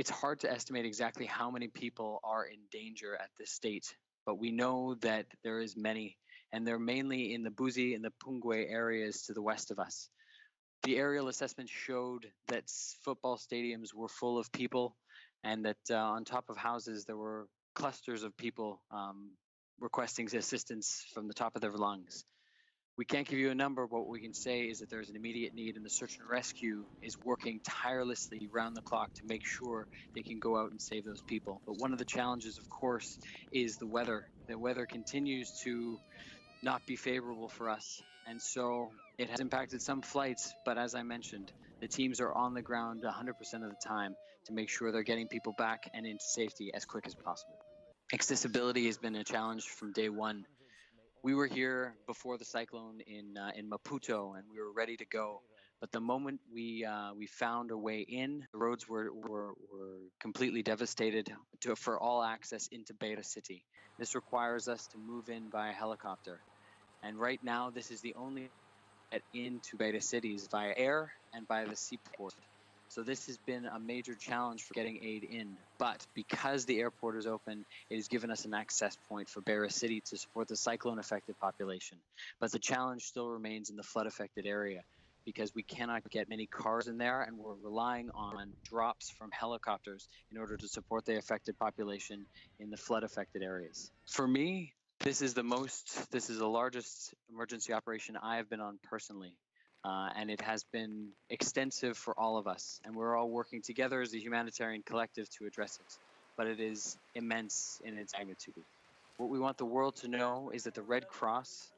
It's hard to estimate exactly how many people are in danger at this state, but we know that there is many, and they're mainly in the Buzi and the Pungwe areas to the west of us. The aerial assessment showed that football stadiums were full of people, and that on top of houses there were clusters of people requesting assistance from the top of their lungs. We can't give you a number, but what we can say is that there's an immediate need, and the search and rescue is working tirelessly round the clock to make sure they can go out and save those people. But one of the challenges, of course, is the weather. The weather continues to not be favorable for us, and so it has impacted some flights, but as I mentioned, the teams are on the ground 100% of the time to make sure they're getting people back and into safety as quick as possible. Accessibility has been a challenge from day one. We were here before the cyclone in Maputo, and we were ready to go. But the moment we found a way in, the roads were completely devastated for all access into Beira City. This requires us to move in by helicopter. And right now, this is the only get into Beira cities via air and by the seaport. So this has been a major challenge for getting aid in. But because the airport is open, it has given us an access point for Beira City to support the cyclone-affected population. But the challenge still remains in the flood-affected area because we cannot get many cars in there, and we're relying on drops from helicopters in order to support the affected population in the flood-affected areas. For me, this is the largest emergency operation I have been on personally. And it has been extensive for all of us, and we're all working together as a humanitarian collective to address it. But it is immense in its magnitude. What we want the world to know is that the Red Cross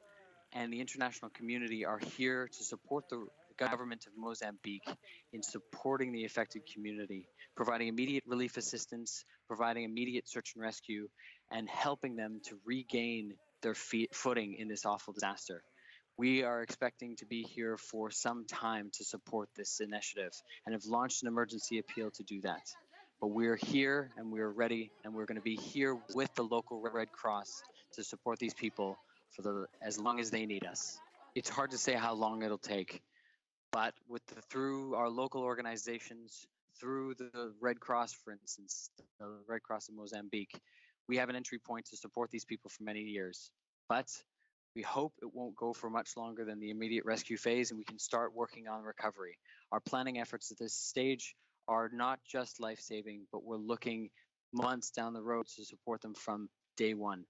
and the international community are here to support the government of Mozambique in supporting the affected community, providing immediate relief assistance, providing immediate search and rescue, and helping them to regain their footing in this awful disaster. We are expecting to be here for some time to support this initiative and have launched an emergency appeal to do that. But we're here and we're ready, and we're going to be here with the local Red Cross to support these people for as long as they need us. It's hard to say how long it'll take, but through our local organizations, through the Red Cross, for instance, the Red Cross of Mozambique, we have an entry point to support these people for many years. But we hope it won't go for much longer than the immediate rescue phase, and we can start working on recovery. Our planning efforts at this stage are not just life-saving, but we're looking months down the road to support them from day one.